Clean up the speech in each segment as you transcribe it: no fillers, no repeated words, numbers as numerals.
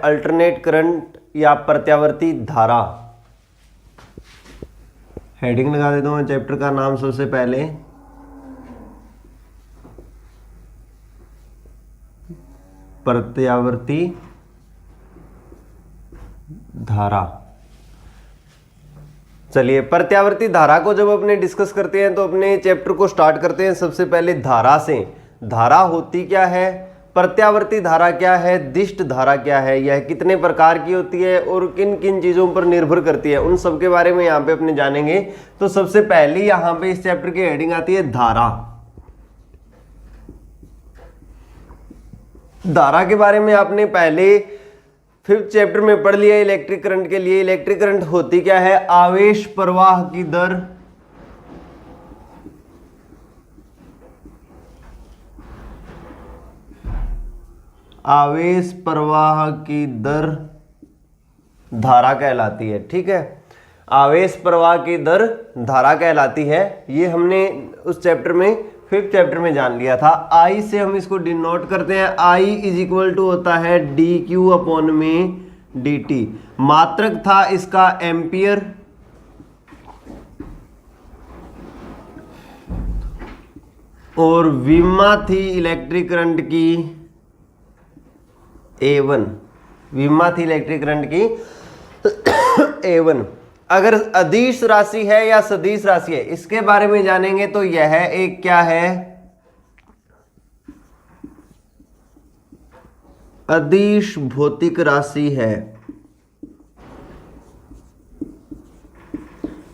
Alternate current या प्रत्यावर्ती धारा। हेडिंग लगा देता हूं मैं चैप्टर का नाम सबसे पहले, प्रत्यावर्ती धारा। चलिए, प्रत्यावर्ती धारा को जब अपने डिस्कस करते हैं तो अपने चैप्टर को स्टार्ट करते हैं सबसे पहले धारा से। धारा होती क्या है, प्रत्यावर्ती धारा क्या है, दिष्ट धारा क्या है, यह कितने प्रकार की होती है और किन किन चीजों पर निर्भर करती है, उन सब के बारे में यहाँ पे अपने जानेंगे। तो सबसे पहली यहाँ पे इस चैप्टर की हेडिंग आती है धारा। धारा के बारे में आपने पहले 5th चैप्टर में पढ़ लिया इलेक्ट्रिक करंट के लिए। इलेक्ट्रिक करंट होती क्या है, आवेश प्रवाह की दर, आवेश प्रवाह की दर धारा कहलाती है। ठीक है, आवेश प्रवाह की दर धारा कहलाती है। ये हमने उस चैप्टर में 5th चैप्टर में जान लिया था। आई से हम इसको डिनोट करते हैं, आई इज इक्वल टू होता है डी क्यू अपॉन में डी टी। मात्रक था इसका एम्पियर, और विमा थी इलेक्ट्रिक करंट की A1, विमा थी इलेक्ट्रिक करंट की A1। अगर अदिश राशि है या सदिश राशि है, इसके बारे में जानेंगे। तो यह एक क्या है, अदिश भौतिक राशि है।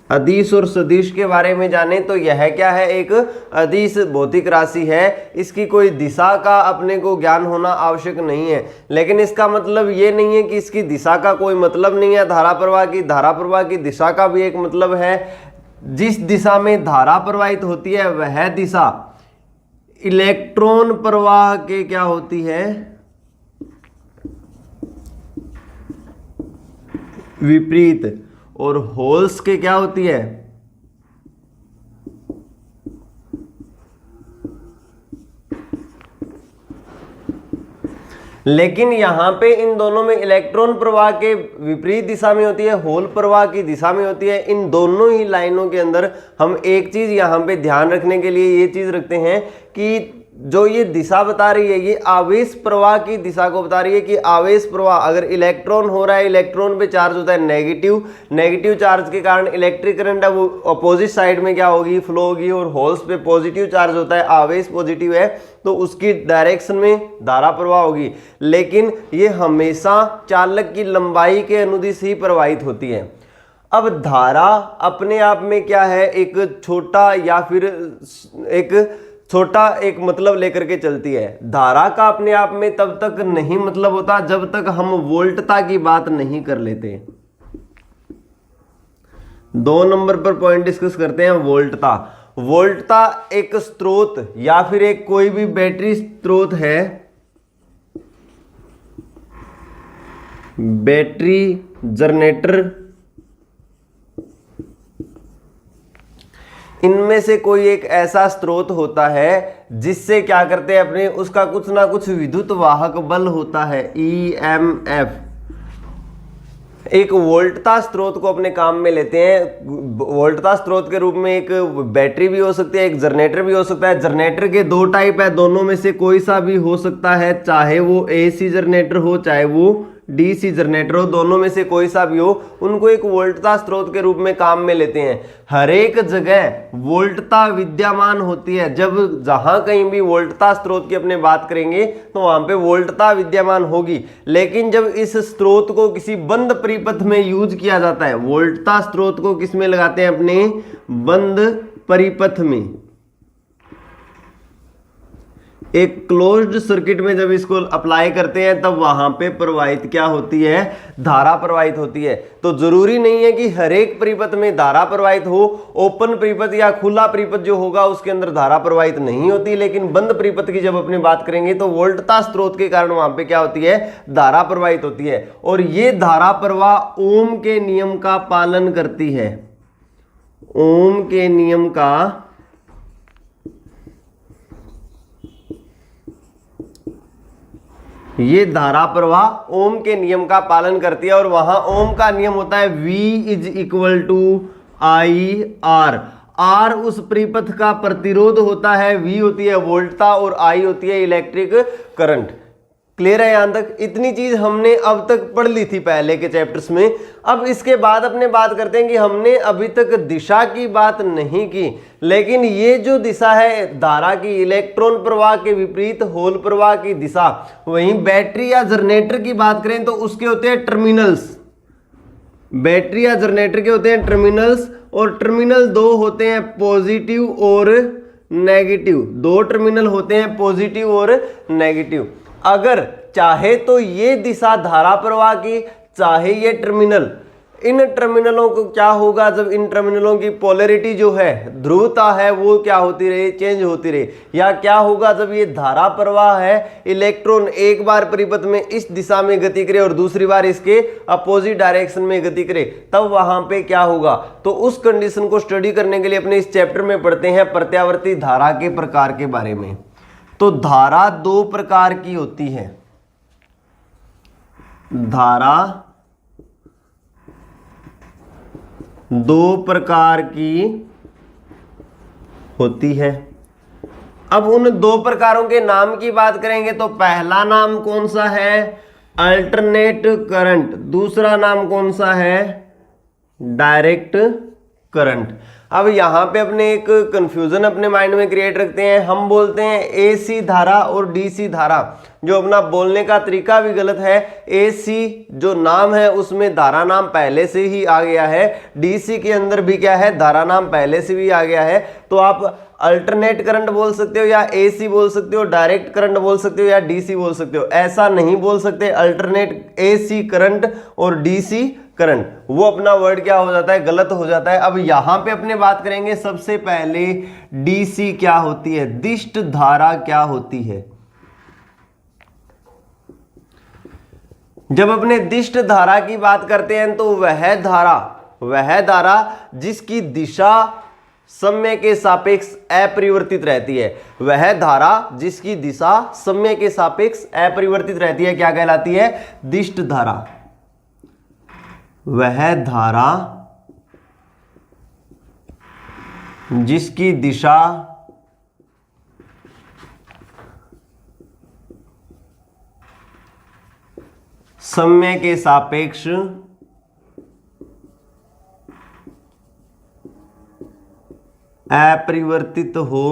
अदिश और सदिश के बारे में जाने तो यह क्या है, एक अदिश भौतिक राशि है। इसकी कोई दिशा का अपने को ज्ञान होना आवश्यक नहीं है, लेकिन इसका मतलब ये नहीं है कि इसकी दिशा का कोई मतलब नहीं है। धारा प्रवाह की दिशा का भी एक मतलब है। जिस दिशा में धारा प्रवाहित होती है वह दिशा इलेक्ट्रॉन प्रवाह के क्या होती है, विपरीत, और होल्स के क्या होती है, लेकिन यहां पे इन दोनों में इलेक्ट्रॉन प्रवाह के विपरीत दिशा में होती है, होल प्रवाह की दिशा में होती है। इन दोनों ही लाइनों के अंदर हम एक चीज यहां पे ध्यान रखने के लिए ये चीज रखते हैं कि जो ये दिशा बता रही है, ये आवेश प्रवाह की दिशा को बता रही है कि आवेश प्रवाह, अगर इलेक्ट्रॉन हो रहा है, इलेक्ट्रॉन पे चार्ज होता है नेगेटिव चार्ज के कारण इलेक्ट्रिक करंट है वो अपोजिट साइड में क्या होगी, फ्लो होगी, और होल्स पे पॉजिटिव चार्ज होता है, आवेश पॉजिटिव है, तो उसकी डायरेक्शन में धारा प्रवाह होगी। लेकिन ये हमेशा चालक की लंबाई के अनुदिश ही प्रवाहित होती है। अब धारा अपने आप में क्या है, एक छोटा या फिर एक मतलब लेकर के चलती है। धारा का अपने आप में तब तक नहीं मतलब होता जब तक हम वोल्टता की बात नहीं कर लेते। 2 नंबर पर पॉइंट डिस्कस करते हैं, वोल्टता। वोल्टता एक स्रोत या फिर एक कोई भी बैटरी स्रोत है, बैटरी, जनरेटर, इनमें से कोई एक ऐसा स्रोत होता है जिससे क्या करते हैं अपने, उसका कुछ ना कुछ विद्युत वाहक बल होता है, EMF। एक वोल्टता स्रोत को अपने काम में लेते हैं। वोल्टता स्रोत के रूप में एक बैटरी भी हो सकती है, एक जनरेटर भी हो सकता है। जनरेटर के 2 टाइप है, दोनों में से कोई सा भी हो सकता है, चाहे वो AC जनरेटर हो चाहे वो DC जनरेटर हो, दोनों में से कोई सा भी हो, उनको एक वोल्टता स्रोत के रूप में काम में लेते हैं। हर एक जगह वोल्टता विद्यमान होती है। जब जहां कहीं भी वोल्टता स्रोत की अपने बात करेंगे तो वहां पे वोल्टता विद्यमान होगी। लेकिन जब इस स्रोत को किसी बंद परिपथ में यूज किया जाता है, वोल्टता स्रोत को किस में लगाते हैं, अपने बंद परिपथ में, एक क्लोज्ड सर्किट में जब इसको अप्लाई करते हैं तब वहां पे प्रवाहित क्या होती है, धारा प्रवाहित होती है। तो जरूरी नहीं है कि हर एक परिपथ में धारा प्रवाहित हो। ओपन परिपथ या खुला परिपथ जो होगा उसके अंदर धारा प्रवाहित नहीं होती, लेकिन बंद परिपथ की जब अपनी बात करेंगे तो वोल्टता स्रोत के कारण वहां पे क्या होती है, धारा प्रवाहित होती है। और ये धारा प्रवाह ओम के नियम का पालन करती है। ओम के नियम का ये धारा प्रवाह ओम के नियम का पालन करती है और वहां ओम का नियम होता है V is equal to I R. R उस परिपथ का प्रतिरोध होता है, V होती है वोल्टता और I होती है इलेक्ट्रिक करंट। क्लियर है यहां तक? इतनी चीज हमने अब तक पढ़ ली थी पहले के चैप्टर्स में। अब इसके बाद अपने बात करते हैं कि हमने अभी तक दिशा की बात नहीं की, लेकिन ये जो दिशा है धारा की, इलेक्ट्रॉन प्रवाह के विपरीत होल प्रवाह की दिशा, वहीं बैटरी या जनरेटर की बात करें तो उसके होते हैं टर्मिनल्स। बैटरी या जनरेटर के होते हैं टर्मिनल्स, और टर्मिनल दो होते हैं पॉजिटिव और नेगेटिव। दो टर्मिनल होते हैं पॉजिटिव और नेगेटिव। अगर चाहे तो ये दिशा धारा प्रवाह की, चाहे ये टर्मिनल, इन टर्मिनलों को क्या होगा, जब इन टर्मिनलों की पोलैरिटी जो है, ध्रुवता है, वो क्या होती रहे, चेंज होती रहे। या क्या होगा जब ये धारा प्रवाह है, इलेक्ट्रॉन एक बार परिपथ में इस दिशा में गति करे और दूसरी बार इसके अपोजिट डायरेक्शन में गति करे, तब वहां पे क्या होगा। तो उस कंडीशन को स्टडी करने के लिए अपने इस चैप्टर में पढ़ते हैं प्रत्यावर्ती धारा के प्रकार के बारे में। तो धारा दो प्रकार की होती है। धारा दो प्रकार की होती है। अब उन दो प्रकारों के नाम की बात करेंगे तो पहला नाम कौन सा है, अल्टरनेट करंट। दूसरा नाम कौन सा है, डायरेक्ट करंट। अब यहां पे अपने एक कंफ्यूजन अपने माइंड में क्रिएट रखते हैं। हम बोलते हैं एसी धारा और डीसी धारा, जो अपना बोलने का तरीका भी गलत है। एसी जो नाम है उसमें धारा नाम पहले से ही आ गया है, डीसी के अंदर भी क्या है, धारा नाम पहले से भी आ गया है। तो आप अल्टरनेट करंट बोल सकते हो, या एसी बोल सकते हो, डायरेक्ट करंट बोल सकते हो, या डीसी बोल सकते हो। ऐसा नहीं बोल सकते अल्टरनेट एसी करंट और डीसी करंट, वो अपना वर्ड क्या हो जाता है, गलत हो जाता है। अब यहां पे अपने बात करेंगे सबसे पहले डीसी क्या होती है, दिष्ट धारा क्या होती है। जब अपने दिष्ट धारा की बात करते हैं तो वह धारा जिसकी दिशा समय के सापेक्ष अपरिवर्तित रहती है, वह धारा जिसकी दिशा समय के सापेक्ष अपरिवर्तित रहती है, क्या कहलाती है, दिष्ट धारा। वह धारा जिसकी दिशा समय के सापेक्ष अपरिवर्तित हो,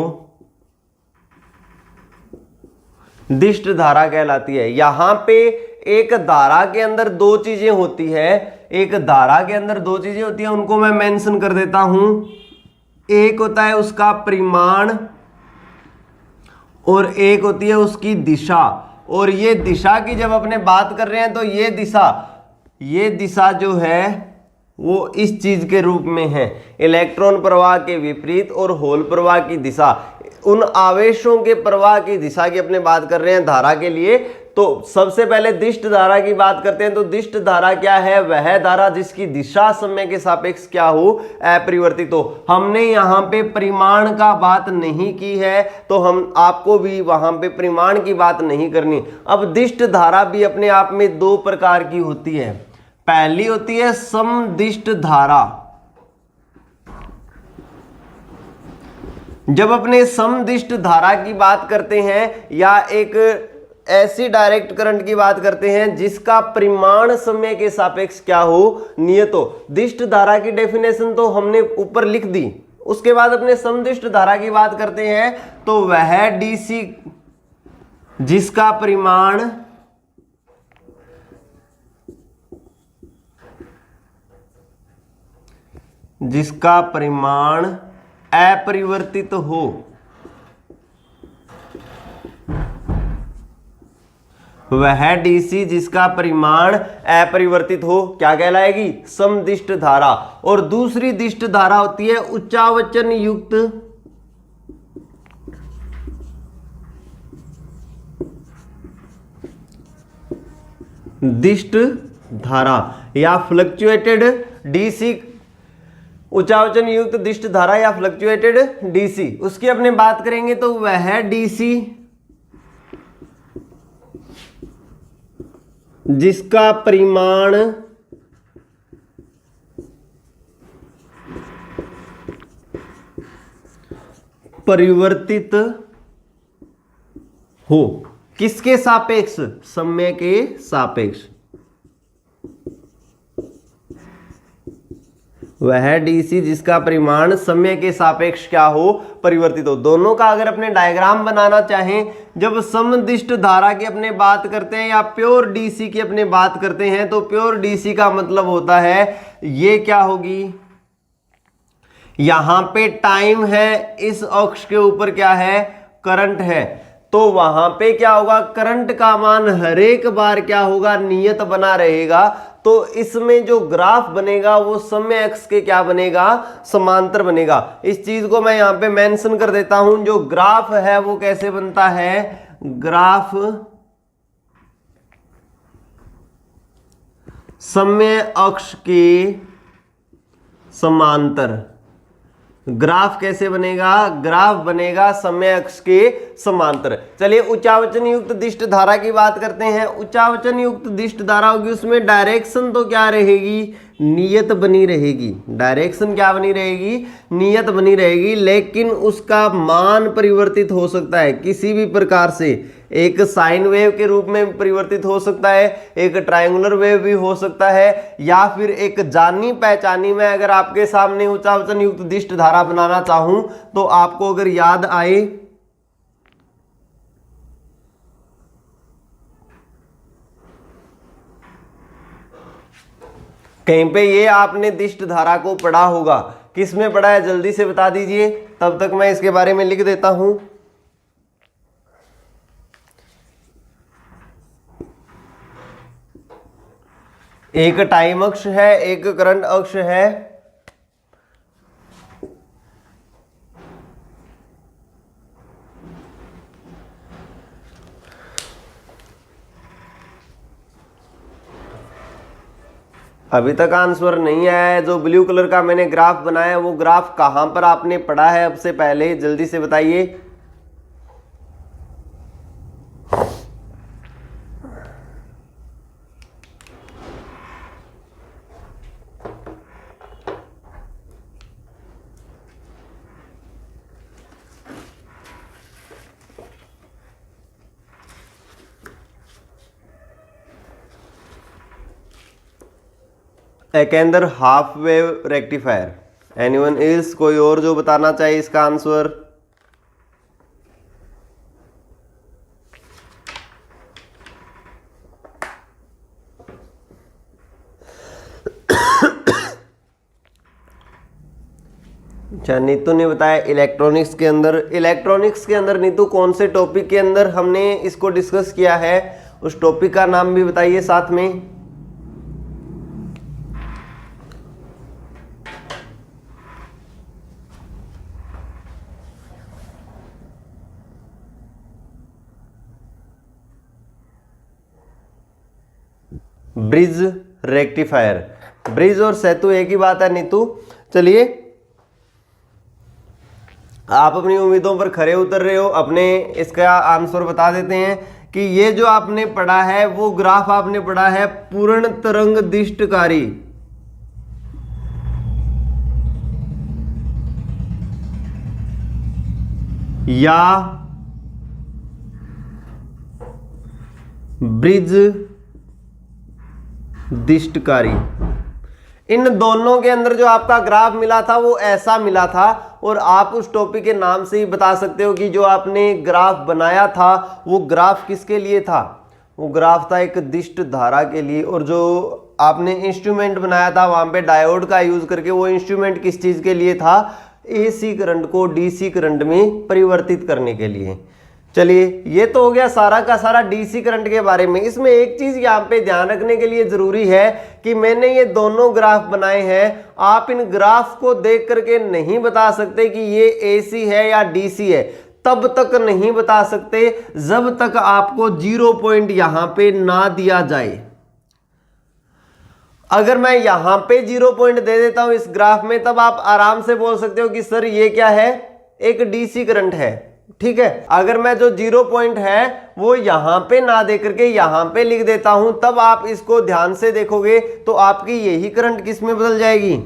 दिष्ट धारा कहलाती है। यहां पे एक धारा के अंदर दो चीजें होती है, एक धारा के अंदर दो चीजें होती है, उनको मैं मेंशन कर देता हूं। एक होता है उसका परिमाण और एक होती है उसकी दिशा। और ये दिशा की जब अपने बात कर रहे हैं तो ये दिशा जो है वो इस चीज के रूप में है, इलेक्ट्रॉन प्रवाह के विपरीत और होल प्रवाह की दिशा, उन आवेशों के प्रवाह की दिशा की अपने बात कर रहे हैं धारा के लिए। तो सबसे पहले दिष्ट धारा की बात करते हैं। तो दिष्ट धारा क्या है, वह धारा जिसकी दिशा समय के सापेक्ष क्या हो, अपरिवर्तित हो। हमने यहाँ पे परिमाण का बात नहीं की है, तो हम आपको भी वहां पे परिमाण की बात नहीं करनी। अब दिष्ट धारा भी अपने आप में दो प्रकार की होती है। पहली होती है समदिष्ट धारा। जब अपने समदिष्ट धारा की बात करते हैं या एक ऐसी डायरेक्ट करंट की बात करते हैं जिसका परिमाण समय के सापेक्ष क्या हो, नियत हो। दिष्ट धारा की डेफिनेशन तो हमने ऊपर लिख दी। उसके बाद अपने समदिष्ट धारा की बात करते हैं तो वह डीसी जिसका परिमाण अपरिवर्तित हो, वह डीसी जिसका परिमाण अपरिवर्तित हो क्या कहलाएगी, समदिष्ट धारा। और दूसरी दिष्ट धारा होती है उच्चावचन युक्त दिष्ट धारा या फ्लक्चुएटेड डीसी, उच्चावचन युक्त दिष्ट धारा या फ्लक्चुएटेड डीसी। उसकी अपने बात करेंगे तो वह डीसी जिसका परिमाण परिवर्तित हो, किसके सापेक्ष? समय के सापेक्ष। वह डीसी जिसका परिमाण समय के सापेक्ष क्या हो? परिवर्तित हो। दोनों का अगर अपने डायग्राम बनाना चाहें, जब समदिष्ट धारा की अपने बात करते हैं या प्योर डीसी की अपने बात करते हैं, तो प्योर डीसी का मतलब होता है ये क्या होगी, यहां पे टाइम है, इस अक्ष के ऊपर क्या है? करंट है। तो वहां पे क्या होगा? करंट का मान हर एक बार क्या होगा? नियत बना रहेगा। तो इसमें जो ग्राफ बनेगा वो समय अक्ष के क्या बनेगा? समांतर बनेगा। इस चीज को मैं यहां पे मेंशन कर देता हूं। जो ग्राफ है वो कैसे बनता है? ग्राफ समय अक्ष के समांतर। ग्राफ कैसे बनेगा? ग्राफ बनेगा समय अक्ष के समांतर। चलिए उच्चावचन युक्त दिष्ट धारा की बात करते हैं। उच्चावचन युक्त दिष्ट धारा होगी, उसमें डायरेक्शन तो क्या रहेगी? नियत बनी रहेगी। डायरेक्शन क्या बनी रहेगी? नियत बनी रहेगी, लेकिन उसका मान परिवर्तित हो सकता है किसी भी प्रकार से। एक साइन वेव के रूप में परिवर्तित हो सकता है, एक ट्रायंगुलर वेव भी हो सकता है, या फिर एक जानी पहचानी में अगर आपके सामने उच्चावचन युक्त दिष्ट धारा बनाना चाहूं तो आपको अगर याद आए, कहीं पे ये आपने दिष्ट धारा को पढ़ा होगा। किस में पढ़ा है? जल्दी से बता दीजिए, तब तक मैं इसके बारे में लिख देता हूं। एक टाइम अक्ष है, एक करंट अक्ष है। अभी तक आंसर नहीं आया है। जो ब्लू कलर का मैंने ग्राफ बनाया है वो ग्राफ कहां पर आपने पढ़ा है? अब से पहले जल्दी से बताइए। एकेंदर half wave rectifier. Anyone else? कोई और जो बताना चाहिए इसका आंसर? अच्छा, नीतू ने बताया इलेक्ट्रॉनिक्स के अंदर। इलेक्ट्रॉनिक्स के अंदर नीतू कौन से टॉपिक के अंदर हमने इसको डिस्कस किया है? उस टॉपिक का नाम भी बताइए साथ में। Bridge rectifier. ब्रिज और सेतु एक ही बात है नीतू। चलिए, आप अपनी उम्मीदों पर खरे उतर रहे हो। अपने इसका आंसर बता देते हैं कि ये जो आपने पढ़ा है वो ग्राफ आपने पढ़ा है पूर्ण तरंग दिष्टकारी। या ब्रिज दिष्टकारी। इन दोनों के अंदर जो आपका ग्राफ मिला था वो ऐसा मिला था, और आप उस टॉपिक के नाम से ही बता सकते हो कि जो आपने ग्राफ बनाया था वो ग्राफ किसके लिए था? वो ग्राफ था एक दिष्ट धारा के लिए। और जो आपने इंस्ट्रूमेंट बनाया था वहां पे डायोड का यूज करके, वो इंस्ट्रूमेंट किस चीज के लिए था? एसी करंट को डीसी करंट में परिवर्तित करने के लिए। चलिए, ये तो हो गया सारा का सारा डीसी करंट के बारे में। इसमें एक चीज यहाँ पे ध्यान रखने के लिए जरूरी है कि मैंने ये दोनों ग्राफ बनाए हैं। आप इन ग्राफ को देख करके नहीं बता सकते कि ये एसी है या डीसी है। तब तक नहीं बता सकते जब तक आपको 0 पॉइंट यहां पे ना दिया जाए। अगर मैं यहां पे 0 पॉइंट दे देता हूं इस ग्राफ में, तब आप आराम से बोल सकते हो कि सर ये क्या है? एक डीसी करंट है। ठीक है। अगर मैं जो 0 पॉइंट है वो यहां पे ना दे करके यहां पे लिख देता हूं, तब आप इसको ध्यान से देखोगे तो आपकी यही करंट किस में बदल जाएगी,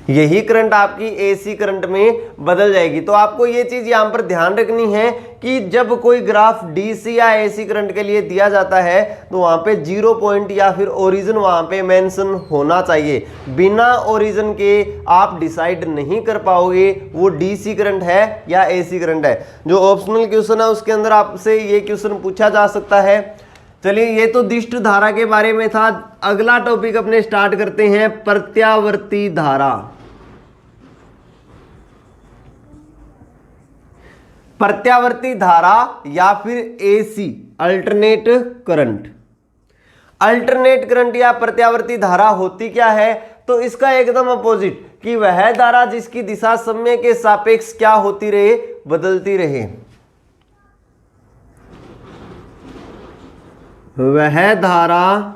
यही करंट आपकी एसी करंट में बदल जाएगी। तो आपको ये चीज यहां पर ध्यान रखनी है कि जब कोई ग्राफ डीसी या एसी करंट के लिए दिया जाता है तो वहां पे 0 पॉइंट या फिर ओरिजिन वहां पे मेंशन होना चाहिए। बिना ओरिजिन के आप डिसाइड नहीं कर पाओगे वो डीसी करंट है या एसी करंट है। जो ऑप्शनल क्वेश्चन है उसके अंदर आपसे ये क्वेश्चन पूछा जा सकता है। चलिए, ये तो दिष्ट धारा के बारे में था। अगला टॉपिक अपने स्टार्ट करते हैं, प्रत्यावर्ती धारा। प्रत्यावर्ती धारा या फिर AC, alternate current. Alternate current या प्रत्यावर्ती धारा होती क्या है, तो इसका एकदम अपोजिट कि वह धारा जिसकी दिशा समय के सापेक्ष क्या होती रहे, बदलती रहे। वह धारा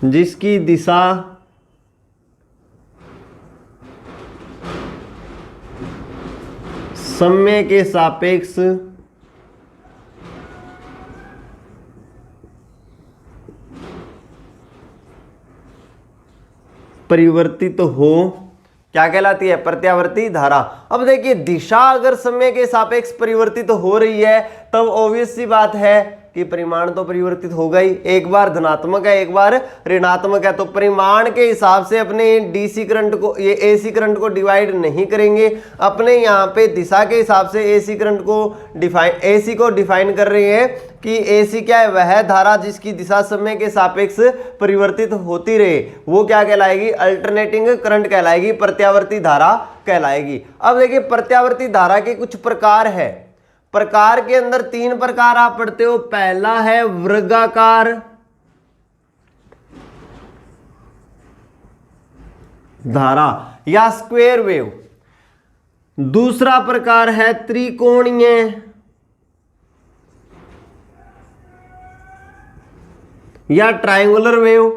जिसकी दिशा समय के सापेक्ष परिवर्तित हो, क्या कहलाती है, प्रत्यावर्ती धारा। अब देखिए, दिशा अगर समय के सापेक्ष परिवर्तित हो रही है तब ऑब्वियस सी बात है कि परिमाण तो परिवर्तित होगा ही। एक बार धनात्मक है, एक बार ऋणात्मक है, तो परिमाण के हिसाब से अपने डीसी करंट को, ये एसी करंट को डिवाइड नहीं करेंगे। अपने यहाँ पे दिशा के हिसाब से एसी करंट को एसी को डिफाइन कर रहे हैं कि एसी क्या है, वह धारा जिसकी दिशा समय के सापेक्ष परिवर्तित होती रहे, वो क्या कहलाएगी, अल्टरनेटिंग करंट कहलाएगी, प्रत्यावर्ती धारा कहलाएगी। अब देखिए, प्रत्यावर्ती धारा के कुछ प्रकार है। प्रकार के अंदर 3 प्रकार आप पढ़ते हो। पहला है वर्गाकार धारा या स्क्वायर वेव। दूसरा प्रकार है त्रिकोणीय या ट्रायंगुलर वेव।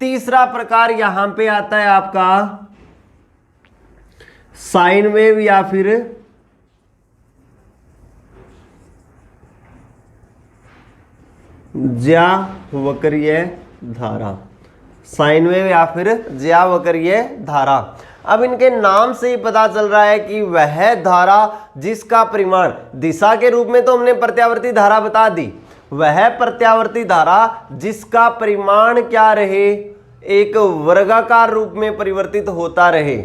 तीसरा प्रकार यहां पे आता है आपका साइन वेव या फिर ज्यावक्रीय धारा, साइन वेव या फिर ज्यावक्रीय धारा। अब इनके नाम से ही पता चल रहा है कि वह धारा जिसका परिमाण, दिशा के रूप में तो हमने प्रत्यावर्ती धारा बता दी, वह प्रत्यावर्ती धारा जिसका परिमाण क्या रहे, एक वर्गाकार रूप में परिवर्तित होता रहे।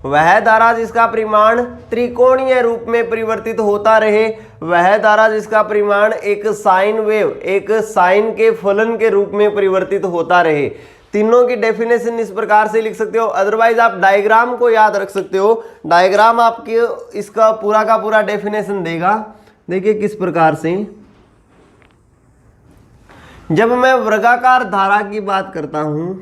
वह धारा जिसका परिमाण त्रिकोणीय रूप में परिवर्तित होता रहे। वह धारा जिसका परिमाण एक साइन वेव, एक साइन के फलन के रूप में परिवर्तित होता रहे। तीनों की डेफिनेशन इस प्रकार से लिख सकते हो। अदरवाइज आप डायग्राम को याद रख सकते हो। डायग्राम आपके इसका पूरा का पूरा डेफिनेशन देगा। देखिए किस प्रकार से, जब मैं वर्गाकार धारा की बात करता हूं,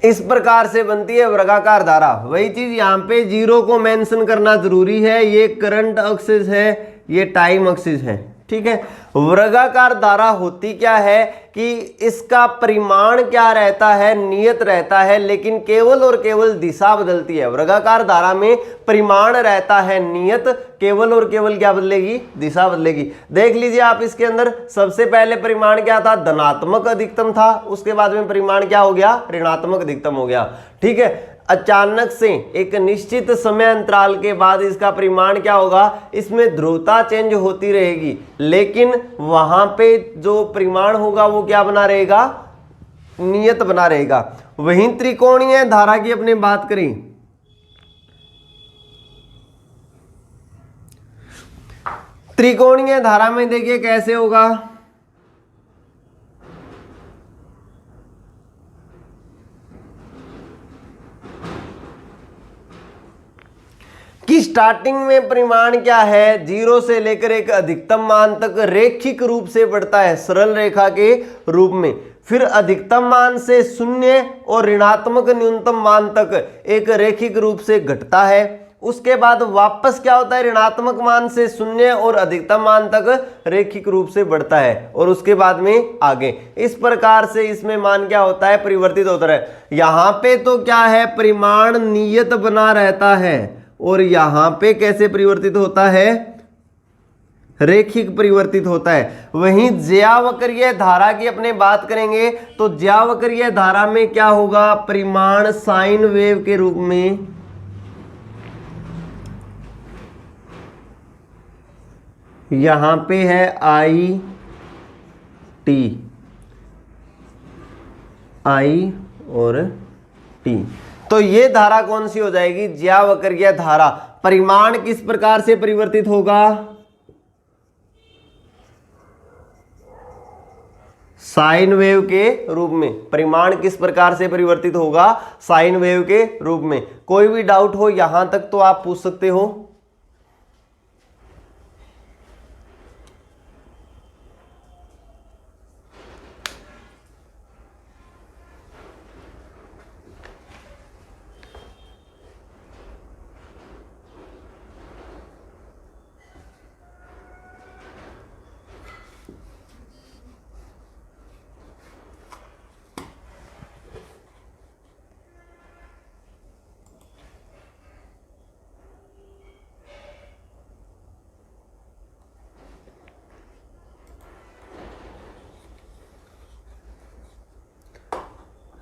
इस प्रकार से बनती है वर्गाकार धारा। वही चीज यहां पे 0 को मेंशन करना जरूरी है। ये करंट एक्सिस है, ये टाइम एक्सिस है, ठीक है। वर्गाकार धारा होती क्या है कि इसका परिमाण क्या रहता है, नियत रहता है, लेकिन केवल और केवल दिशा बदलती है। वर्गाकार धारा में परिमाण रहता है नियत, केवल और केवल क्या बदलेगी, दिशा बदलेगी। देख लीजिए आप, इसके अंदर सबसे पहले परिमाण क्या था, धनात्मक अधिकतम था, उसके बाद में परिमाण क्या हो गया, ऋणात्मक अधिकतम हो गया, ठीक है। अचानक से एक निश्चित समय अंतराल के बाद इसका परिमाण क्या होगा, इसमें ध्रुवता चेंज होती रहेगी, लेकिन वहां पे जो परिमाण होगा वो क्या बना रहेगा, नियत बना रहेगा। वहीं त्रिकोणीय धारा की अपने बात करें, त्रिकोणीय धारा में देखिए कैसे होगा, कि कि स्टार्टिंग में परिमाण क्या है, 0 से लेकर एक अधिकतम मान तक रैखिक रूप से बढ़ता है, सरल रेखा के रूप में। फिर अधिकतम मान से 0 और ऋणात्मक न्यूनतम मान तक एक रैखिक रूप से घटता है। उसके बाद वापस क्या होता है, ऋणात्मक मान से 0 और अधिकतम मान तक रैखिक रूप से बढ़ता है, और उसके बाद में आगे इस प्रकार से इसमें मान क्या होता है, परिवर्तित होता है। यहां पे तो क्या है, परिमाण नियत बना रहता है, और यहां पे कैसे परिवर्तित होता है, रेखिक परिवर्तित होता है। वहीं ज्यावक्रीय धारा की अपने बात करेंगे तो ज्यावक्रीय धारा में क्या होगा, परिमाण साइन वेव के रूप में यहां पे है आई और टी, तो ये धारा कौन सी हो जाएगी, ज्यावक्रीय धारा। परिमाण किस प्रकार से परिवर्तित होगा, साइन वेव के रूप में। परिमाण किस प्रकार से परिवर्तित होगा, साइन वेव के रूप में। कोई भी डाउट हो यहां तक तो आप पूछ सकते हो।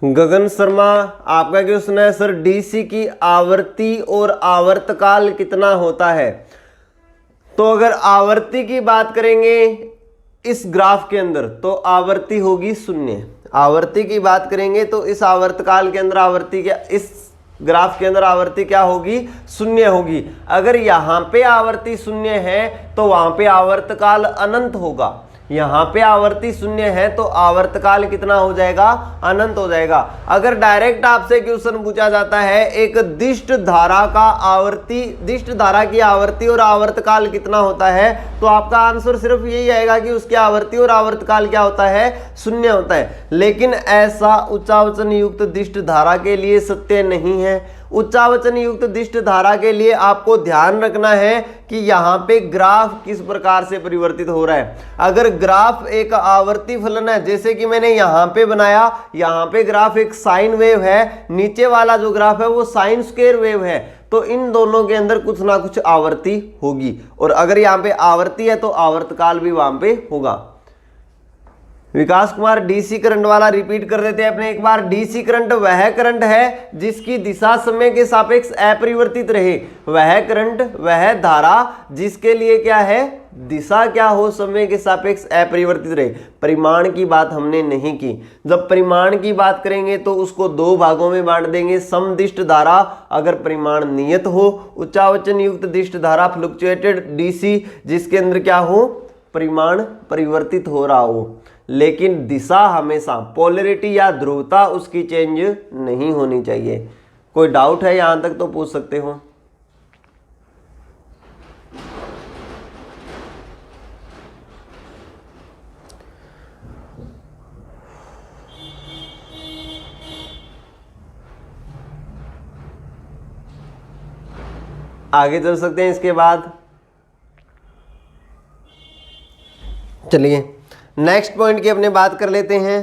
गगन शर्मा आपका क्वेश्चन है, सर डीसी की आवर्ती और आवर्तकाल कितना होता है। तो अगर आवर्ती की बात करेंगे इस ग्राफ के अंदर तो आवर्ती होगी 0। आवर्ती की बात करेंगे तो इस आवर्तकाल के अंदर आवर्ती क्या, इस ग्राफ के अंदर आवर्ती क्या होगी, 0 होगी। अगर यहां पे आवर्ती 0 है तो वहां पे आवर्तकाल अनंत होगा। यहां पे आवर्ती 0 है तो आवर्तकाल कितना हो जाएगा, अनंत हो जाएगा। अगर डायरेक्ट आपसे क्वेश्चन पूछा जाता है एक दिष्ट धारा का आवर्ती, दिष्ट धारा की आवर्ती और आवर्तकाल कितना होता है, तो आपका आंसर सिर्फ यही आएगा कि उसकी आवर्ती और आवर्तकाल क्या होता है, 0 होता है। लेकिन ऐसा उच्चावचन युक्त दिष्ट धारा के लिए सत्य नहीं है। उच्चावचन युक्त दिष्ट धारा के लिए आपको ध्यान रखना है कि यहाँ पे ग्राफ किस प्रकार से परिवर्तित हो रहा है। अगर ग्राफ एक आवर्ती फलन है, जैसे कि मैंने यहाँ पे बनाया, यहाँ पे ग्राफ एक साइन वेव है, नीचे वाला जो ग्राफ है वो साइन स्क्वायर वेव है, तो इन दोनों के अंदर कुछ ना कुछ आवर्ती होगी। और अगर यहाँ पे आवर्ती है तो आवर्तकाल भी वहां पे होगा। विकास कुमार डीसी करंट वाला रिपीट कर देते हैं अपने एक बार। डीसी करंट वह करंट है जिसकी दिशा समय के सापेक्ष अपरिवर्तित रहे। वह करंट, वह धारा जिसके लिए क्या है, दिशा क्या हो, समय के सापेक्ष अपरिवर्तित रहे। परिमाण की बात हमने नहीं की। जब परिमाण की बात करेंगे तो उसको 2 भागों में बांट देंगे। समदिष्ट धारा अगर परिमाण नियत हो, उच्चावचन युक्त दिष्ट धारा फ्लक्चुएटेड डीसी जिसके अंदर क्या हो, परिमाण परिवर्तित हो रहा हो, लेकिन दिशा हमेशा, पोलैरिटी या ध्रुवता उसकी चेंज नहीं होनी चाहिए। कोई डाउट है यहां तक तो पूछ सकते हो। आगे चल सकते हैं इसके बाद। चलिए नेक्स्ट पॉइंट की अपने बात कर लेते हैं।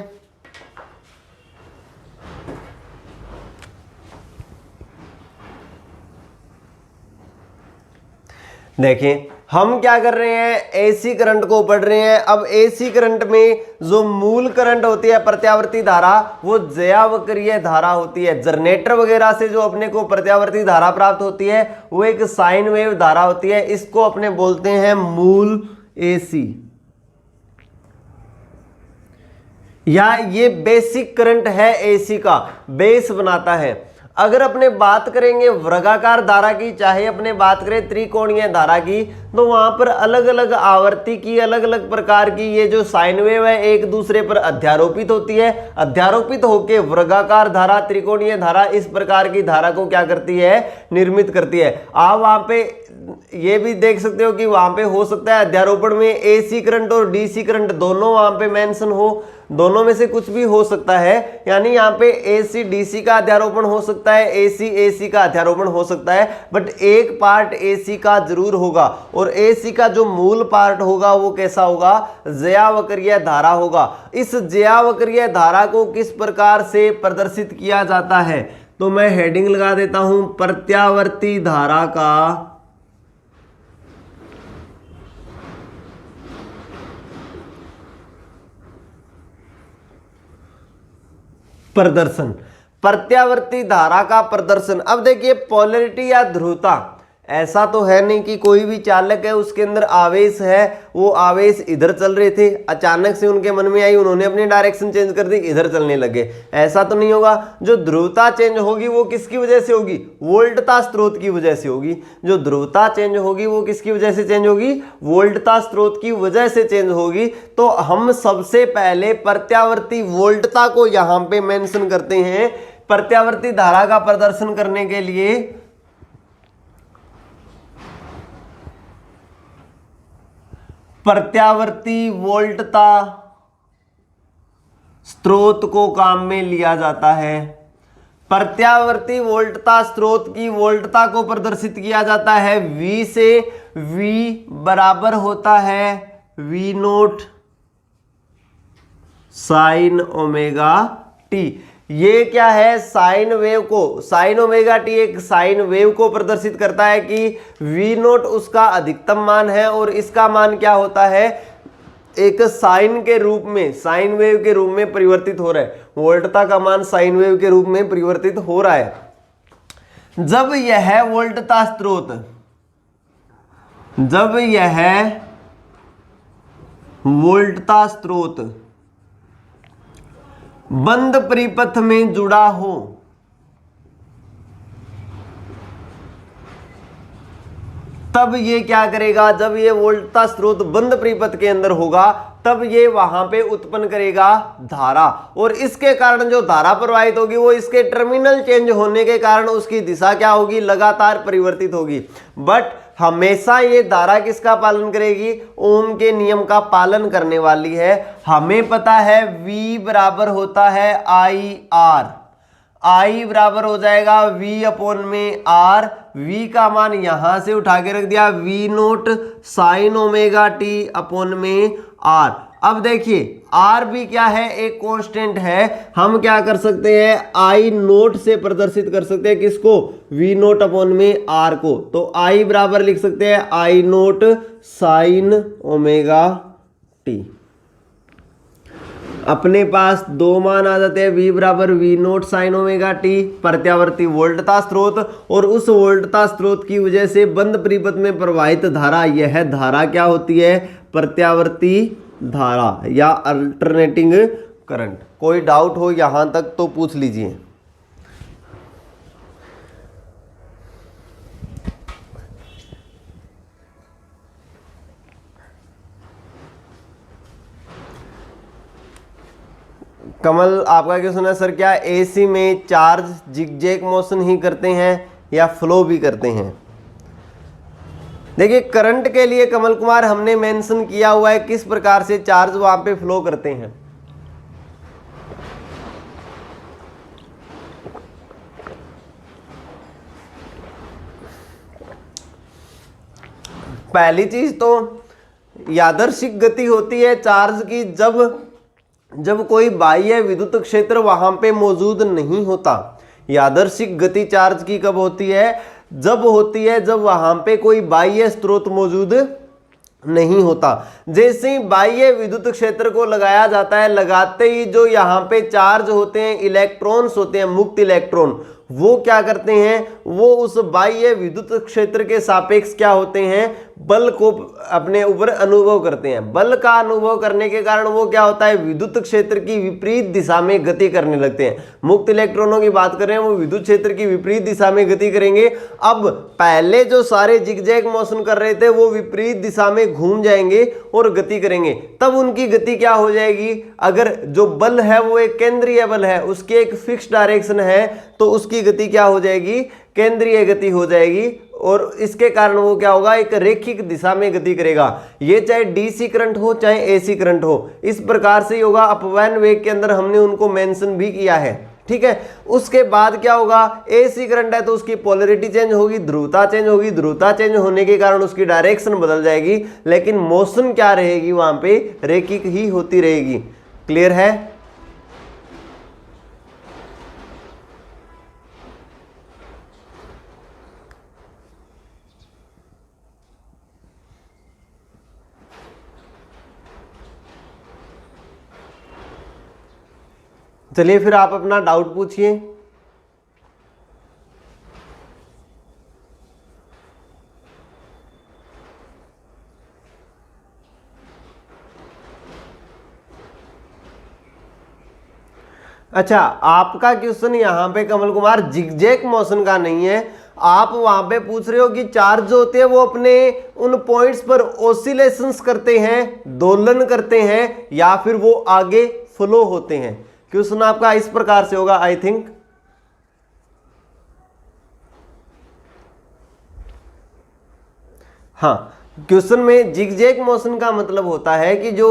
देखें हम क्या कर रहे हैं, एसी करंट को पढ़ रहे हैं। अब एसी करंट में जो मूल करंट होती है, प्रत्यावर्ती धारा, वो ज्यावक्रीय धारा होती है। जनरेटर वगैरह से जो अपने को प्रत्यावर्ती धारा प्राप्त होती है वो एक साइन वेव धारा होती है। इसको अपने बोलते हैं मूल एसी, या ये बेसिक करंट है एसी का, बेस बनाता है। अगर अपने बात करेंगे वर्गाकार धारा की, चाहे अपने बात करें त्रिकोणीय धारा की, तो वहां पर अलग अलग आवर्ती की, अलग अलग प्रकार की ये जो साइन वेव है एक दूसरे पर अध्यारोपित होती है। अध्यारोपित होकर वर्गाकार धारा, त्रिकोणीय धारा, इस प्रकार की धारा को क्या करती है, निर्मित करती है। आप वहां पे ये भी देख सकते हो कि वहां पे हो सकता है अध्यारोपण में एसी करंट और डीसी करंट दोनों वहां पे मेंशन हो, दोनों में से कुछ भी हो सकता है। यानी यहाँ पे एसी डीसी का अध्यारोपण हो सकता है, एसी एसी का अध्यारोपण हो सकता है, बट एक पार्ट एसी का जरूर होगा। और एसी का जो मूल पार्ट होगा वो कैसा होगा, ज्यावक्रीय धारा होगा। इस ज्यावक्रीय धारा को किस प्रकार से प्रदर्शित किया जाता है, तो मैं हेडिंग लगा देता हूं, प्रत्यावर्ती धारा का प्रदर्शन, प्रत्यावर्ती धारा का प्रदर्शन। अब देखिए पोलैरिटी या ध्रुवता, ऐसा तो है नहीं कि कोई भी चालक है उसके अंदर आवेश है, वो आवेश इधर चल रहे थे, अचानक से उनके मन में आई, उन्होंने अपनी डायरेक्शन चेंज कर दी, इधर चलने लगे, ऐसा तो नहीं होगा। जो ध्रुवता चेंज होगी वो किसकी वजह से होगी, वोल्टता स्रोत की वजह से होगी। जो ध्रुवता चेंज होगी वो किसकी वजह से चेंज होगी, वोल्टता स्रोत की वजह से चेंज होगी। तो हम सबसे पहले प्रत्यावर्ती वोल्टता को यहां पे मेंशन करते हैं। प्रत्यावर्ती धारा का प्रदर्शन करने के लिए प्रत्यावर्ती वोल्टता स्रोत को काम में लिया जाता है। प्रत्यावर्ती वोल्टता स्रोत की वोल्टता को प्रदर्शित किया जाता है V से। V बराबर होता है V note sine omega T. ये क्या है, साइन वेव को, साइन ओमेगा टी एक साइन वेव को प्रदर्शित करता है कि V नोट उसका अधिकतम मान है और इसका मान क्या होता है, एक साइन के रूप में, साइन वेव के रूप में परिवर्तित हो रहा है। वोल्टता का मान साइन वेव के रूप में परिवर्तित हो रहा है। जब यह वोल्टता स्रोत, जब यह वोल्टता स्रोत बंद परिपथ में जुड़ा हो, तब ये क्या करेगा, जब ये वोल्टता स्रोत बंद परिपथ के अंदर होगा तब ये वहां पे उत्पन्न करेगा धारा, और इसके कारण जो धारा प्रवाहित होगी वो इसके टर्मिनल चेंज होने के कारण उसकी दिशा क्या होगी, लगातार परिवर्तित होगी। बट हमेशा ये धारा किसका पालन करेगी, ओम के नियम का पालन करने वाली है। हमें पता है V बराबर होता है IR, I बराबर हो जाएगा V अपॉन में R। V का मान यहां से उठा के रख दिया, V note sine omega T upon में R। अब देखिए R भी क्या है, एक कांस्टेंट है। हम क्या कर सकते हैं, I नोट से प्रदर्शित कर सकते हैं किसको, V नोट अपॉन में R को। तो I बराबर लिख सकते हैं I note sine omega T. अपने पास दो मान आ जाते हैं, V बराबर V note sine omega T, प्रत्यावर्ती वोल्टता स्रोत, और उस वोल्टता स्रोत की वजह से बंद परिपथ में प्रवाहित धारा, यह धारा क्या होती है, प्रत्यावर्ती धारा या अल्टरनेटिंग करंट। कोई डाउट हो यहां तक तो पूछ लीजिए। कमल आपका क्वेश्चन है, सर क्या एसी में चार्ज जिगजैग मोशन ही करते हैं या फ्लो भी करते हैं। देखिए करंट के लिए कमल कुमार हमने मेंशन किया हुआ है किस प्रकार से चार्ज वहां पे फ्लो करते हैं। पहली चीज तो यादृच्छिक गति होती है चार्ज की जब कोई बाह्य विद्युत क्षेत्र वहां पे मौजूद नहीं होता। यादृच्छिक गति चार्ज की कब होती है, जब होती है जब वहां पे कोई बाह्य स्रोत मौजूद नहीं होता। जैसे ही बाह्य विद्युत क्षेत्र को लगाया जाता है, लगाते ही जो यहाँ पे चार्ज होते हैं, इलेक्ट्रॉन्स होते हैं, मुक्त इलेक्ट्रॉन, वो क्या करते हैं, वो उस बाह्य विद्युत क्षेत्र के सापेक्ष क्या होते हैं, बल को अपने ऊपर अनुभव करते हैं। बल का अनुभव करने के कारण वो क्या होता है, विद्युत क्षेत्र की विपरीत दिशा में गति करने लगते हैं। मुक्त इलेक्ट्रॉनों की बात कर रहे हैं, वो विद्युत क्षेत्र की विपरीत दिशा में गति करेंगे। अब पहले जो सारे जिगजैग मोशन कर रहे थे वो विपरीत दिशा में घूम जाएंगे और गति करेंगे, तब उनकी गति क्या हो जाएगी, अगर जो बल है वो एक केंद्रीय बल है, उसकी एक फिक्स डायरेक्शन है, तो उसकी गति क्या हो जाएगी, केंद्रीय गति हो जाएगी। और इसके कारण वो क्या होगा, एक रेखिक दिशा में गति करेगा। ये चाहे डीसी करंट हो चाहे एसी करंट हो, इस प्रकार से ही होगा। अपवहन वेग के अंदर हमने उनको मेंशन भी किया है, ठीक है। उसके बाद क्या होगा, एसी करंट है तो उसकी पोलैरिटी चेंज होगी, ध्रुवता चेंज होगी, ध्रुवता चेंज होने के कारण उसकी डायरेक्शन बदल जाएगी, लेकिन मोशन क्या रहेगी, वहां पे रेखिक ही होती रहेगी। क्लियर है? चलिए फिर आप अपना डाउट पूछिए। अच्छा, आपका क्वेश्चन यहाँ पे कमल कुमार जिगजैग मोशन का नहीं है, आप वहां पे पूछ रहे हो कि चार्ज जो होते हैं वो अपने उन पॉइंट्स पर ऑसिलेशंस करते हैं, दोलन करते हैं, या फिर वो आगे फ्लो होते हैं। क्वेश्चन आपका इस प्रकार से होगा आई थिंक। हाँ, क्वेश्चन में जिगजैग मोशन का मतलब होता है कि जो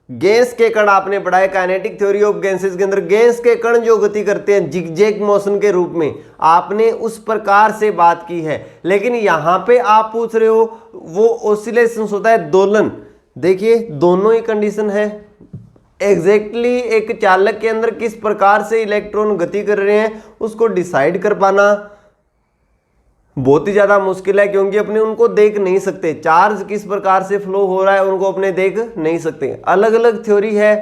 गैस के कण, आपने पढ़ा है काइनेटिक थ्योरी ऑफ गैसेस के अंदर, गैस के कण जो गति करते हैं जिगजैग मोशन के रूप में, आपने उस प्रकार से बात की है। लेकिन यहां पे आप पूछ रहे हो वो ऑसिलेशंस होता है, दोलन। देखिए दोनों ही कंडीशन है। एग्जैक्टली एक चालक के अंदर किस प्रकार से इलेक्ट्रॉन गति कर रहे हैं उसको डिसाइड कर पाना बहुत ही ज्यादा मुश्किल है, क्योंकि अपने उनको देख नहीं सकते। चार्ज किस प्रकार से फ्लो हो रहा है उनको अपने देख नहीं सकते। अलग अलग थ्योरी है।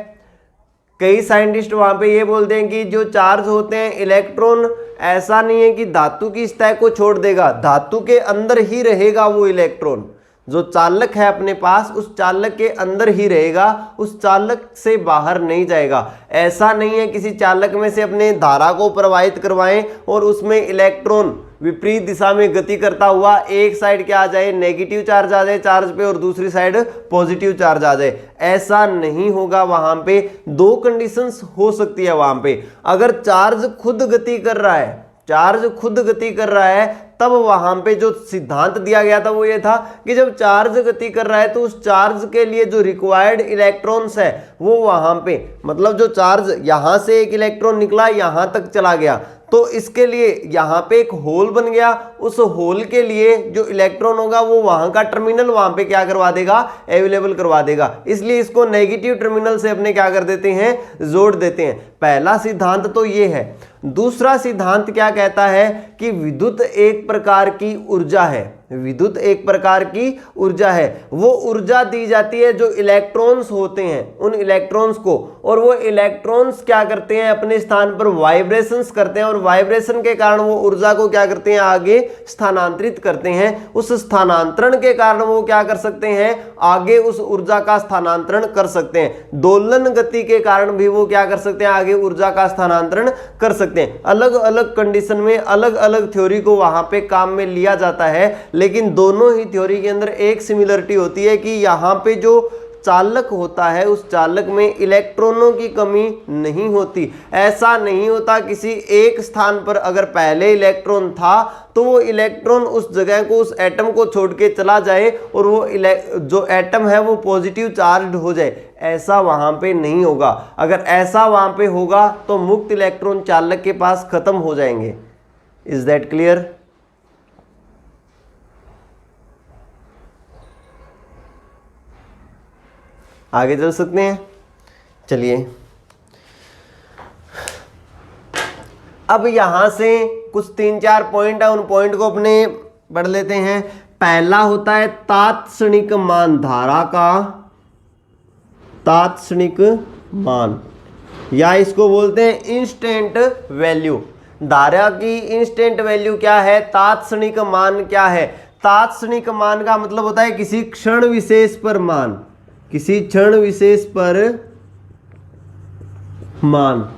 कई साइंटिस्ट वहां पे ये बोलते हैं कि जो चार्ज होते हैं इलेक्ट्रॉन, ऐसा नहीं है कि धातु की सतह को छोड़ देगा, धातु के अंदर ही रहेगा वो इलेक्ट्रॉन। जो चालक है अपने पास, उस चालक के अंदर ही रहेगा, उस चालक से बाहर नहीं जाएगा। ऐसा नहीं है किसी चालक में से अपने धारा को प्रवाहित करवाएं और उसमें इलेक्ट्रॉन विपरीत दिशा में गति करता हुआ एक साइड क्या आ जाए, नेगेटिव चार्ज आ जाए चार्ज पे, और दूसरी साइड पॉजिटिव चार्ज आ जाए। ऐसा नहीं होगा। वहां पे दो कंडीशंस हो सकती है। वहां पे अगर चार्ज खुद गति कर रहा है, चार्ज खुद गति कर रहा है, तब वहां पे जो सिद्धांत दिया गया था वो ये था कि जब चार्ज गति कर रहा है तो उस चार्ज के लिए जो रिक्वायर्ड इलेक्ट्रॉन्स है वो वहां पे, मतलब जो चार्ज यहां से एक इलेक्ट्रॉन निकला यहां तक चला गया, तो इसके लिए यहाँ पे एक होल बन गया। उस होल के लिए जो इलेक्ट्रॉन होगा वो वहां का टर्मिनल वहां पे क्या करवा देगा, अवेलेबल करवा देगा। इसलिए इसको नेगेटिव टर्मिनल से अपने क्या कर देते हैं, जोड़ देते हैं। पहला सिद्धांत तो ये है। दूसरा सिद्धांत क्या कहता है कि विद्युत एक प्रकार की ऊर्जा है, विद्युत एक प्रकार की ऊर्जा है। वो ऊर्जा दी जाती है जो इलेक्ट्रॉन्स होते हैं उन इलेक्ट्रॉन्स को, और वो इलेक्ट्रॉन्स क्या करते हैं, अपने स्थान पर वाइब्रेशंस करते हैं, और वाइब्रेशन के कारण वो ऊर्जा को क्या करते हैं, आगे स्थानांतरित करते हैं। उस स्थानांतरण के कारण वो क्या कर सकते हैं, आगे उस ऊर्जा का स्थानांतरण कर सकते हैं। दोलन गति के कारण भी वो क्या कर सकते हैं, आगे ऊर्जा का स्थानांतरण कर सकते हैं। अलग अलग कंडीशन में अलग अलग थ्योरी को वहां पे काम में लिया जाता है, लेकिन दोनों ही थ्योरी के अंदर एक सिमिलरिटी होती है कि यहाँ पे जो चालक होता है उस चालक में इलेक्ट्रॉनों की कमी नहीं होती। ऐसा नहीं होता किसी एक स्थान पर अगर पहले इलेक्ट्रॉन था तो वो इलेक्ट्रॉन उस जगह को, उस एटम को छोड़ के चला जाए और वो जो एटम है वो पॉजिटिव चार्ज हो जाए। ऐसा वहां पे नहीं होगा। अगर ऐसा वहां पे होगा तो मुक्त इलेक्ट्रॉन चालक के पास खत्म हो जाएंगे। Is that clear? आगे चल सकते हैं। चलिए अब यहां से कुछ 3-4 पॉइंट है, उन पॉइंट को अपने पढ़ लेते हैं। पहला होता है तात्क्षणिक मान धारा का, तात्क्षणिक मान, या इसको बोलते हैं इंस्टेंट वैल्यू। धारा की इंस्टेंट वैल्यू क्या है, तात्क्षणिक मान क्या है। तात्क्षणिक मान का मतलब होता है किसी क्षण विशेष पर मान, किसी क्षण विशेष पर मान।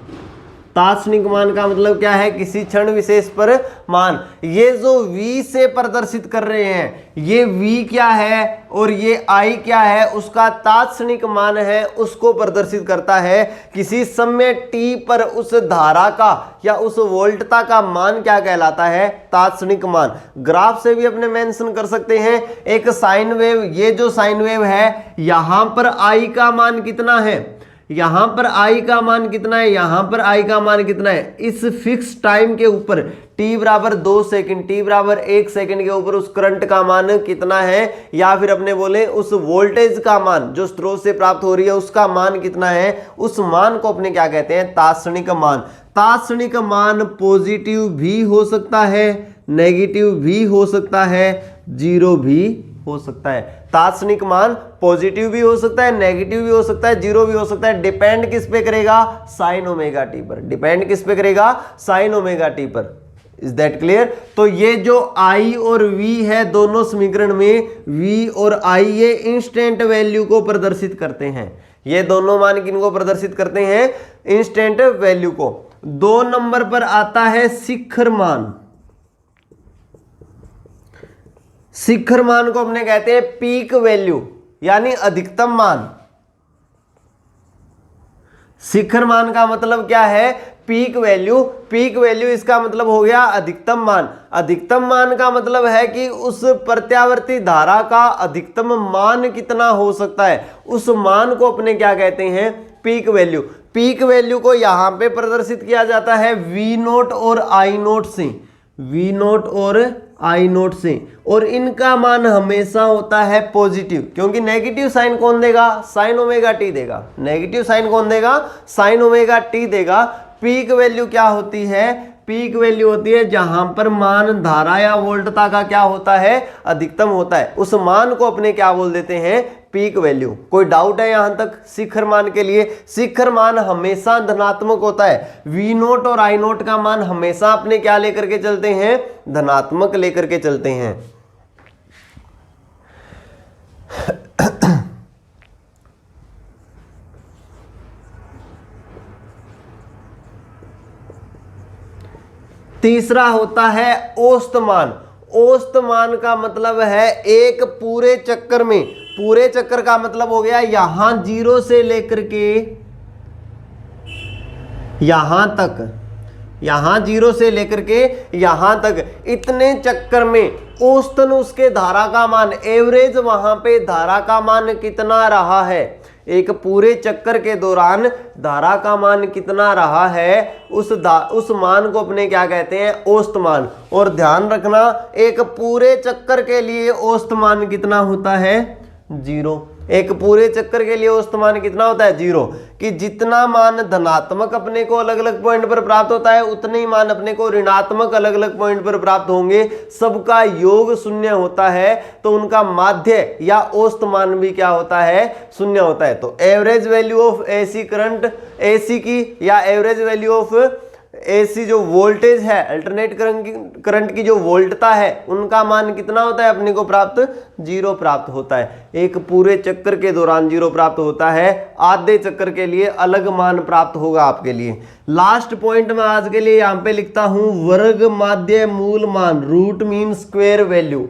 तात्क्षणिक मान का मतलब क्या है? किसी क्षण विशेष पर मान। ये जो v से प्रदर्शित कर रहे हैं, ये v क्या है और ये I क्या है, उसका तात्क्षणिक मान है, उसको प्रदर्शित करता है। किसी समय t पर उस धारा का या उस वोल्टता का मान क्या कहलाता है? तात्क्षणिक मान। ग्राफ से भी अपने मेंशन कर सकते हैं। एक साइन वेव, ये जो साइन वेव है, यहां पर I का मान कितना है? यहां पर I का मान कितना है? यहां पर I का मान कितना है? इस फिक्स टाइम के ऊपर t बराबर 2 सेकंड, t बराबर 1 सेकंड के ऊपर उस करंट का मान कितना है, या फिर अपने बोले उस वोल्टेज का मान जो स्रोत से प्राप्त हो रही है उसका मान कितना है, उस मान को अपने क्या कहते हैं? तात्क्षणिक मान। तात्क्षणिक मान पॉजिटिव भी हो सकता है, नेगेटिव भी हो सकता है, जीरो भी हो सकता है। तात्क्षणिक मान पॉजिटिव भी हो सकता है, नेगेटिव भी हो सकता है, जीरो भी हो सकता है। डिपेंड किस पे करेगा? साइन ओमेगा टी पर। डिपेंड किस पे करेगा? साइन ओमेगा टी पर। Is that clear? तो ये जो I और V है दोनों समीकरण में, V और I ये इंस्टेंट वैल्यू को प्रदर्शित करते हैं। ये दोनों मान किनको प्रदर्शित करते हैं? इंस्टेंट वैल्यू को। 2 नंबर पर आता है शिखर मान। शिखर मान को अपने कहते हैं पीक वैल्यू, यानी अधिकतम मान। शिखर मान का मतलब क्या है? Peak value. पीक वैल्यू इसका मतलब हो गया अधिकतम मान। अधिकतम मान का मतलब है कि उस प्रत्यावर्ती धारा का अधिकतम मान कितना हो सकता है, उस मान को अपने क्या कहते हैं? Peak value. पीक वैल्यू को यहां पे प्रदर्शित किया जाता है V0 और I0 से, V0 और I0 से, और इनका मान हमेशा होता है पॉजिटिव, क्योंकि नेगेटिव साइन कौन देगा? साइन ओमेगा टी देगा। नेगेटिव साइन कौन देगा? साइन ओमेगा टी देगा। पीक वैल्यू क्या होती है? पीक वैल्यू होती है जहां पर मान धारा या वोल्टता का क्या होता है? अधिकतम होता है। उस मान को अपने क्या बोल देते हैं? Peak value. कोई डाउट है यहां तक शिखर मान के लिए? शिखर मान हमेशा धनात्मक होता है। V0 और I0 का मान हमेशा अपने क्या लेकर के चलते हैं? धनात्मक लेकर के चलते हैं। तीसरा होता है औसत मान। औसत मान का मतलब है एक पूरे चक्कर में, पूरे चक्कर का मतलब हो गया यहां 0 से लेकर के यहां तक, यहां 0 से लेकर के यहां तक, इतने चक्कर में औसतन उसके धारा का मान, एवरेज वहां पे धारा का मान कितना रहा है, एक पूरे चक्कर के दौरान धारा का मान कितना रहा है, उस मान को अपने क्या कहते हैं? औसत मान। और ध्यान रखना एक पूरे चक्कर के लिए औसत मान कितना होता है? 0। एक पूरे चक्कर के लिए औसत मान कितना होता है? 0। कि जितना मान धनात्मक अपने को अलग अलग पॉइंट पर प्राप्त होता है, उतने ही मान अपने को ऋणात्मक अलग अलग पॉइंट पर प्राप्त होंगे। सबका योग 0 होता है, तो उनका माध्य या औसत मान भी क्या होता है? 0 होता है। तो average value of AC current, AC की या एवरेज वैल्यू ऑफ एसी जो वोल्टेज है, अल्टरनेट करंट की जो वोल्टता है, उनका मान कितना होता है अपने को प्राप्त? 0 प्राप्त होता है। एक पूरे चक्कर के दौरान 0 प्राप्त होता है, आधे चक्कर के लिए अलग मान प्राप्त होगा आपके लिए। लास्ट पॉइंट में आज के लिए यहां पे लिखता हूं वर्ग माध्य मूल मान, root mean square value.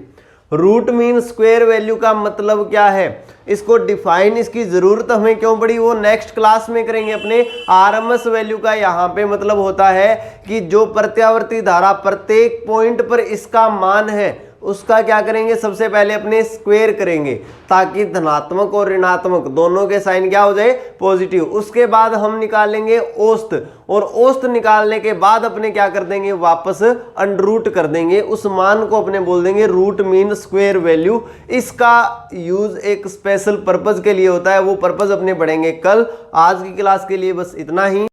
Root mean square value का मतलब क्या है, इसको डिफाइन, इसकी जरूरत हमें क्यों पड़ी, वो नेक्स्ट क्लास में करेंगे अपने। आरएमएस वैल्यू का यहाँ पे मतलब होता है कि जो प्रत्यावर्ती धारा प्रत्येक पॉइंट पर इसका मान है, उसका क्या करेंगे? सबसे पहले अपने स्क्वायर करेंगे, ताकि धनात्मक और ऋणात्मक दोनों के साइन क्या हो जाए? पॉजिटिव। उसके बाद हम निकालेंगे औसत, और औसत निकालने के बाद अपने क्या कर देंगे? वापस अंडररूट कर देंगे, उस मान को अपने बोल देंगे रूट मीन स्क्वायर वैल्यू। इसका यूज एक स्पेशल पर्पज के लिए होता है, वो पर्पज अपने पढ़ेंगे कल। आज की क्लास के लिए बस इतना ही।